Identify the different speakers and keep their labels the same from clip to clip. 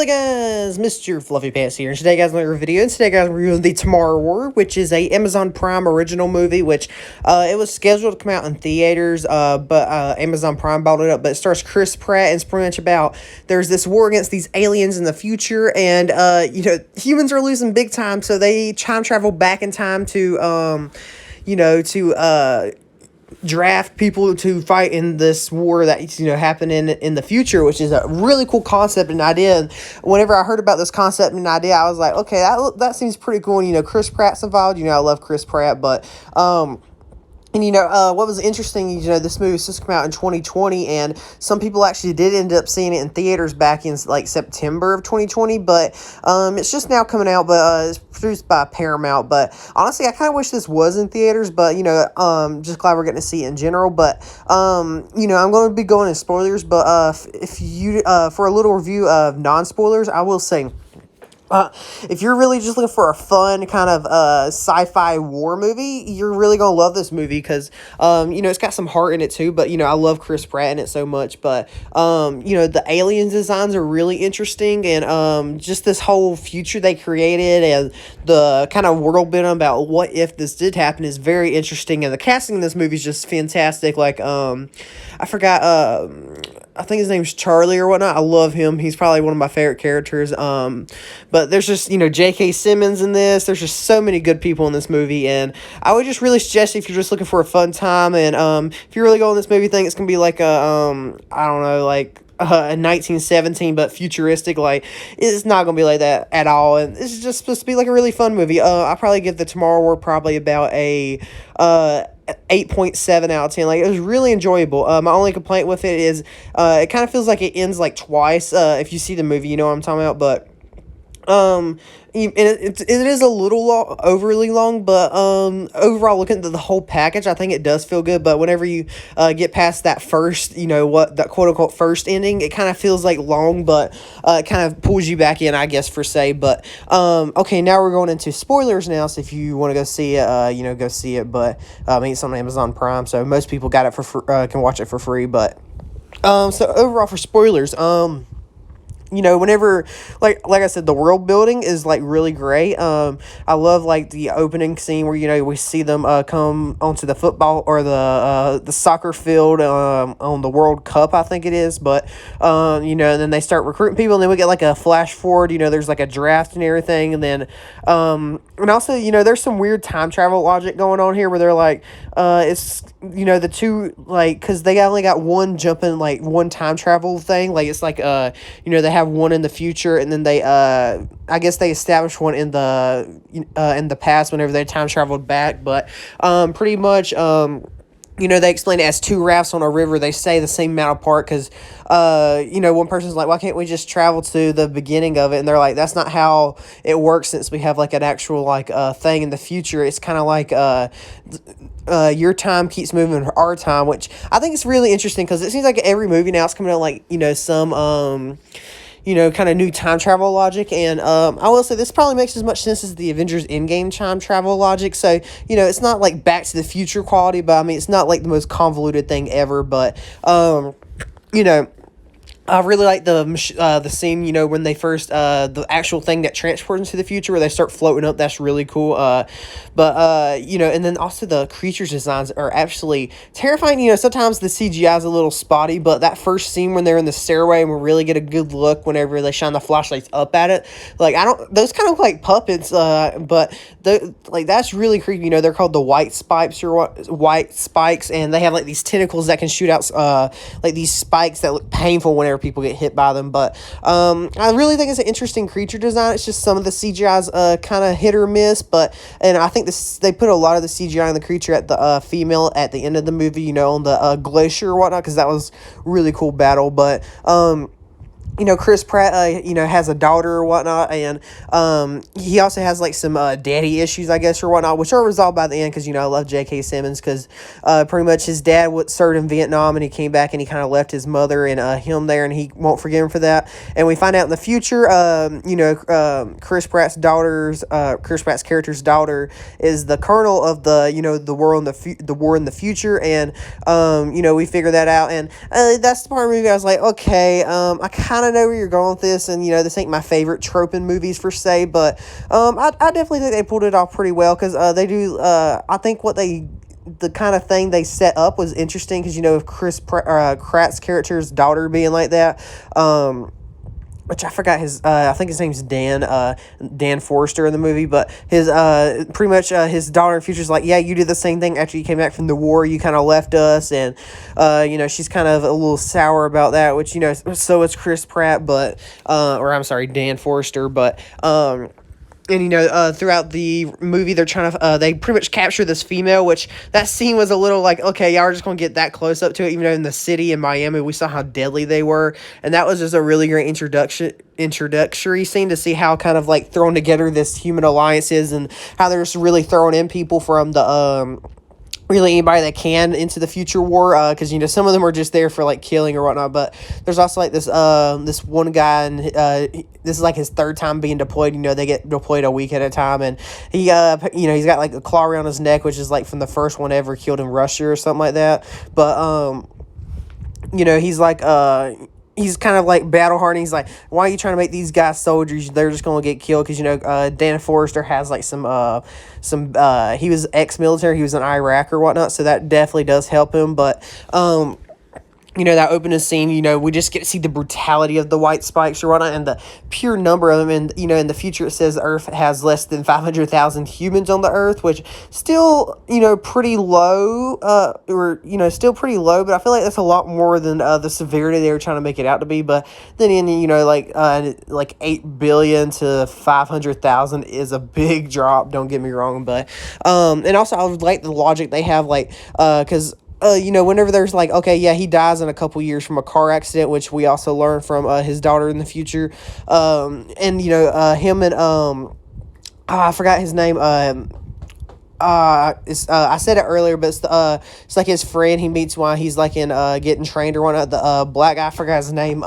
Speaker 1: Guys, Mr. Fluffy Pants here, and today guys, another video, and today guys, we're reviewing The Tomorrow War, which is a Amazon Prime original movie, which, it was scheduled to come out in theaters, but Amazon Prime bought it up, but it stars Chris Pratt, and it's pretty much about, there's this war against these aliens in the future, and, humans are losing big time, so they time travel back in time to, draft people to fight in this war that's happening in the future, which is a really cool concept and idea. And whenever I heard about this concept and idea, I was like, okay, that seems pretty cool. And Chris Pratt's involved. I love Chris Pratt, but what was interesting, this movie was supposed to come out in 2020, and some people actually did end up seeing it in theaters back in, like, September of 2020, but, it's just now coming out, but, it's produced by Paramount, but, honestly, I kind of wish this was in theaters, but, just glad we're getting to see it in general, but, I'm going to be going in spoilers, but, if you, for a little review of non-spoilers, I will say, if you're really just looking for a fun kind of sci-fi war movie, you're really gonna love this movie because it's got some heart in it too. But I love Chris Pratt in it so much. But the alien designs are really interesting, and just this whole future they created and the kind of world building about what if this did happen is very interesting. And the casting in this movie is just fantastic. Like I forgot. I think his name's Charlie or whatnot. I love him. He's probably one of my favorite characters. But there's just, J.K. Simmons in this. There's just so many good people in this movie. And I would just really suggest if you're just looking for a fun time and if you're really going this movie thing, it's going to be like a, I don't know, like a 1917 but futuristic. Like, it's not gonna be like that at all, and this is just supposed to be like a really fun movie. I probably give The Tomorrow War probably about a 8.7 out of 10. Like, it was really enjoyable. My only complaint with it is it kind of feels like it ends like twice. If you see the movie, you know what I'm talking about. But it is a little overly long, but overall, looking at the whole package, I think it does feel good. But whenever you get past that first, that quote unquote first ending, it kind of feels like long, but it kind of pulls you back in, I guess, for say. But okay, now we're going into spoilers now. So if you want to go see it, go see it. But it's on Amazon Prime, so most people got it can watch it for free. But so overall for spoilers, whenever, like I said, the world building is, like, really great. I love, like, the opening scene where, we see them come onto the football or the soccer field on the World Cup, I think it is. But, and then they start recruiting people, and then we get, like, a flash forward. There's, like, a draft and everything. And then, and also, there's some weird time travel logic going on here where they're, like, it's, the two, like, because they only got one jumping, like, one time travel thing. Like, it's like, they have one in the future, and then they I guess they established one in the past whenever they time traveled back. But pretty much they explain it as two rafts on a river. They stay the same amount apart because, one person's like, why can't we just travel to the beginning of it? And they're like, that's not how it works since we have, like, an actual, like, thing in the future. It's kind of like, your time keeps moving to our time, which I think is really interesting because it seems like every movie now is coming out, like, some, kind of new time travel logic. And I will say this probably makes as much sense as the Avengers Endgame time travel logic. So, it's not like Back to the Future quality, but I mean, it's not like the most convoluted thing ever. But, I really like the scene, when they first, the actual thing that transports into the future where they start floating up. That's really cool. And then also the creatures designs are absolutely terrifying. Sometimes the CGI is a little spotty, but that first scene when they're in the stairway and we really get a good look whenever they shine the flashlights up at it. Like, those kind of like puppets, but that's really creepy. They're called the white spikes and they have like these tentacles that can shoot out, like these spikes that look painful whenever people get hit by them. But I really think it's an interesting creature design. It's just some of the CGI's kind of hit or miss, and I think they put a lot of the CGI on the creature at the female at the end of the movie, on the glacier or whatnot, because that was really cool battle. But Chris Pratt, has a daughter or whatnot, and he also has, like, some daddy issues, I guess, or whatnot, which are resolved by the end, because, I love J.K. Simmons, because pretty much his dad served in Vietnam, and he came back, and he kind of left his mother and him there, and he won't forgive him for that. And we find out in the future, Chris Pratt's character's daughter is the colonel of the war in the future, and we figure that out, and that's the part of the movie I was like, okay, I kind kind of know where you're going with this, and this ain't my favorite trope in movies per se, but I definitely think they pulled it off pretty well because they do. I think the kind of thing they set up was interesting because of Pratt's character's daughter being like that. Which I forgot I think his name's Dan Forrester in the movie, but his, pretty much, his daughter in the future's like, yeah, you did the same thing after you came back from the war, you kind of left us, and, she's kind of a little sour about that, which, so is Chris Pratt, but, or I'm sorry, Dan Forrester, but, and, throughout the movie, they're trying to, they pretty much capture this female, which that scene was a little like, okay, y'all are just going to get that close up to it, even though in the city in Miami, we saw how deadly they were. And that was just a really great introductory scene to see how kind of like thrown together this human alliance is and how they're just really throwing in people from the, really anybody that can into the future war, because some of them are just there for like killing or whatnot, but there's also like this one guy, and this is like his third time being deployed. They get deployed a week at a time, and he he's got like a claw around his neck, which is like from the first one ever killed in Russia or something like that, but he's like he's kind of like battle hardened. He's like, why are you trying to make these guys soldiers? They're just gonna get killed because Dan Forrester has like some he was ex-military. He was in Iraq or whatnot, so that definitely does help him. But that opening scene, we just get to see the brutality of the white spikes or whatnot and the pure number of them. And, in the future, it says the Earth has less than 500,000 humans on the Earth, which still, pretty low, still pretty low. But I feel like that's a lot more than the severity they were trying to make it out to be. But then, like 8 billion to 500,000 is a big drop. Don't get me wrong. But, and also I would like the logic they have, like, because whenever there's like, okay, yeah, he dies in a couple years from a car accident, which we also learn from his daughter in the future. And, him and, I forgot his name. I said it earlier, but it's like his friend he meets while he's like in, getting trained or whatnot. The, black guy, I forgot his name.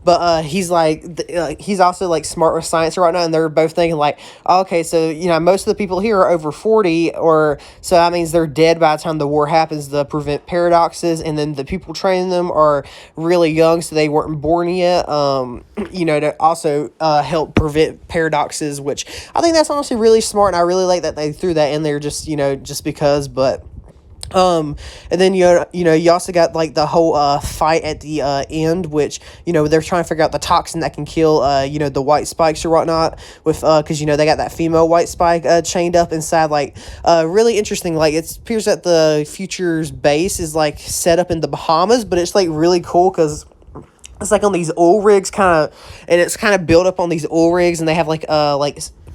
Speaker 1: But he's like, he's also like smart with science or whatnot, and they're both thinking like, okay, so most of the people here are over 40, or so that means they're dead by the time the war happens to prevent paradoxes, and then the people training them are really young, so they weren't born yet. To also help prevent paradoxes, which I think that's honestly really smart, and I really like that they threw that in there just because, but. And then you also got like the whole fight at the end, which they're trying to figure out the toxin that can kill the white spikes or whatnot with because they got that female white spike chained up inside, like really interesting. Like it appears that the future's base is like set up in the Bahamas, but it's like really cool because it's like on these oil rigs and it's kind of built up on these oil rigs, and they have like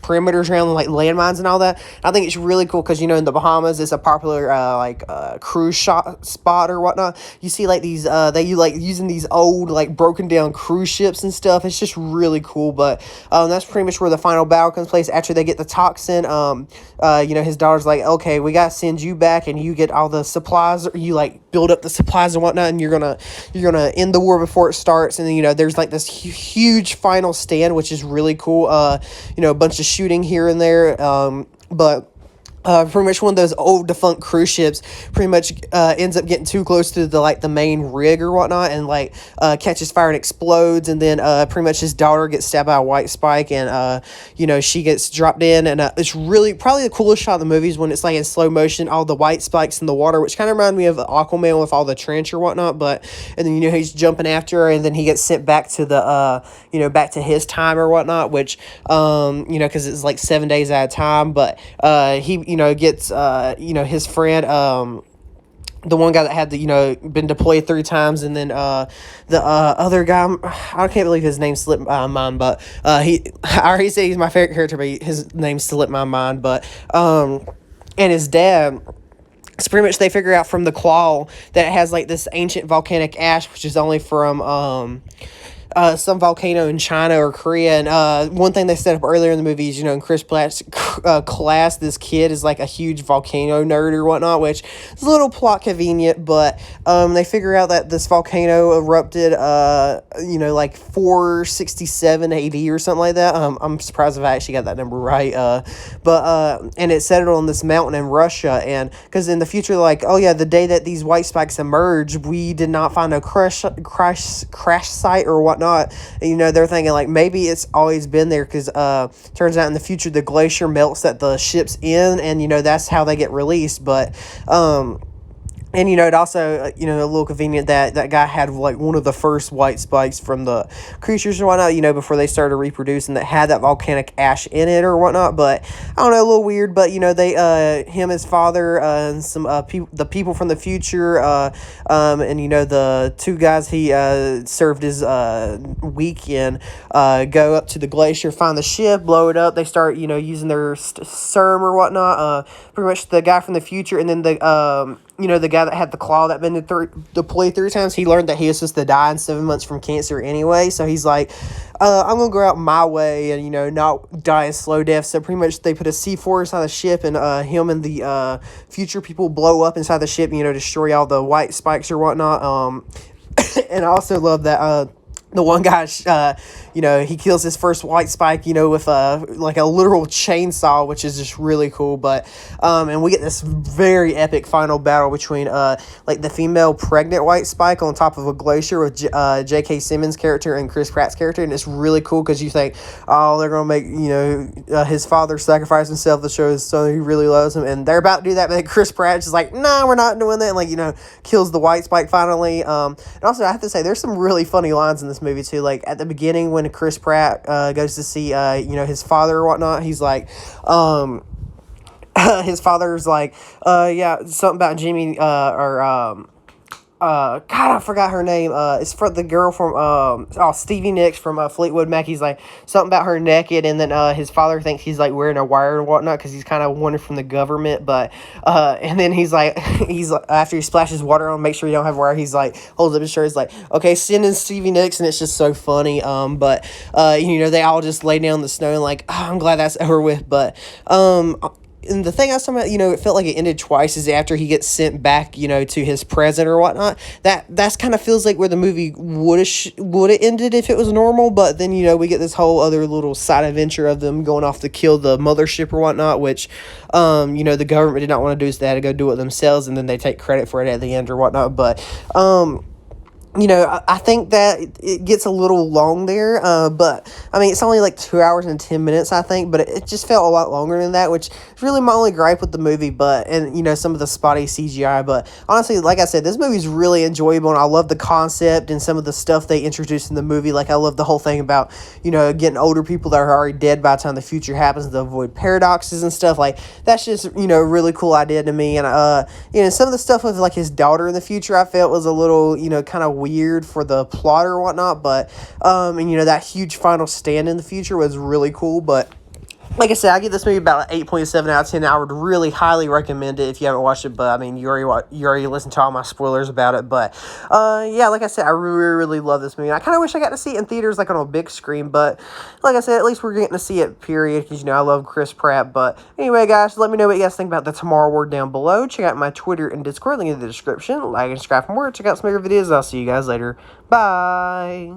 Speaker 1: perimeters around like landmines and all that. I think it's really cool because in the Bahamas it's a popular cruise spot or whatnot. You see like these using these old like broken down cruise ships and stuff. It's just really cool. But that's pretty much where the final battle comes place after they get the toxin. His daughter's like, okay, we gotta send you back and you get all the supplies. You like build up the supplies and whatnot, and you're gonna end the war before it starts. And then there's like this huge final stand, which is really cool. A bunch of shooting here and there, but pretty much one of those old defunct cruise ships pretty much ends up getting too close to the main rig or whatnot, and catches fire and explodes, and then pretty much his daughter gets stabbed by a white spike, and she gets dropped in, and it's really probably the coolest shot of the movie is when it's like in slow motion, all the white spikes in the water, which kind of reminded me of Aquaman with all the trench or whatnot. But and then he's jumping after her, and then he gets sent back to the back to his time or whatnot, which because it's like 7 days at a time, but he gets his friend, the one guy that had been deployed 3 times, and then the other guy, I can't believe his name slipped my mind, but I already said he's my favorite character, but his name slipped my mind, but and his dad. So pretty much they figure out from the claw that it has like this ancient volcanic ash, which is only from some volcano in China or Korea. And one thing they set up earlier in the movie is, in Chris Pratt's class, this kid is like a huge volcano nerd or whatnot, which is a little plot convenient, but they figure out that this volcano erupted, like 467 AD or something like that. I'm surprised if I actually got that number right. And it settled on this mountain in Russia, and because in the future, like, oh yeah, the day that these white spikes emerged, we did not find a crash site or whatnot whatnot. And, you know, they're thinking, like, maybe it's always been there because turns out in the future the glacier melts that the ship's in, and, you know, that's how they get released. But and, you know, it also, you know, a little convenient that that guy had, like, one of the first white spikes from the creatures or whatnot, you know, before they started reproducing, that had that volcanic ash in it or whatnot. But, I don't know, a little weird. But, you know, they, him, his father, and some, the people from the future, and, you know, the two guys he, served his, weekend, go up to the glacier, find the ship, blow it up. They start, you know, using their serum or whatnot. Pretty much the guy from the future, and then the, you know, the guy that had the claw that been deployed 3 times, he learned that he was supposed to die in 7 months from cancer anyway. So he's like, I'm going to go out my way and, you know, not die a slow death. So pretty much they put a C4 inside the ship, and him and the future people blow up inside the ship, you know, destroy all the white spikes or whatnot. And I also love that the one guy, you know, he kills his first white spike, you know, with like a literal chainsaw, which is just really cool. But and we get this very epic final battle between like the female pregnant white spike on top of a glacier with J.K. Simmons' character and Chris Pratt's character, and it's really cool because you think, oh, they're gonna make, you know, his father sacrifice himself to show his son he really loves him, and they're about to do that, but then Chris Pratt's just like, nah, we're not doing that, and, like, you know, kills the white spike finally. And also I have to say, there's some really funny lines in this movie too. Like at the beginning when Chris Pratt goes to see you know, his father or whatnot, he's like his father's like yeah, something about Jimmy or God, I forgot her name. It's for the girl from Stevie Nicks from Fleetwood Mac. He's like something about her naked, and then his father thinks he's like wearing a wire and whatnot because he's kind of wanted from the government. But and then he's like after he splashes water on, make sure you don't have wire. He's like holds up his shirt. He's like, okay, send in Stevie Nicks, and it's just so funny. But you know, they all just lay down in the snow and like, oh, I'm glad that's over with. But and the thing I was talking about, you know, it felt like it ended twice, is after he gets sent back, you know, to his present or whatnot. That's kind of feels like where the movie would have ended if it was normal. But then, you know, we get this whole other little side adventure of them going off to kill the mothership or whatnot, which, you know, the government did not want to do, so they had to go do it themselves, and then they take credit for it at the end or whatnot. But you know, I think that it gets a little long there, but, I mean, it's only like 2 hours and 10 minutes, I think, but it just felt a lot longer than that, which is really my only gripe with the movie, but, and, you know, some of the spotty CGI, but, honestly, like I said, this movie's really enjoyable, and I love the concept and some of the stuff they introduced in the movie. Like, I love the whole thing about, you know, getting older people that are already dead by the time the future happens to avoid paradoxes and stuff. Like, that's just, you know, a really cool idea to me, and, you know, some of the stuff with, like, his daughter in the future, I felt was a little, you know, kind of weird for the plot or whatnot, but and you know, that huge final stand in the future was really cool. But like I said, I give this movie about an 8.7 out of 10. I would really highly recommend it if you haven't watched it, but I mean, you already listened to all my spoilers about it. But yeah, like I said, I really, really love this movie. I kind of wish I got to see it in theaters, like on a big screen, but like I said, at least we're getting to see it, period, because, you know, I love Chris Pratt. But anyway, guys, let me know what you guys think about the Tomorrow War down below. Check out my Twitter and Discord, link in the description. Like and subscribe for more. Check out some other videos. I'll see you guys later. Bye.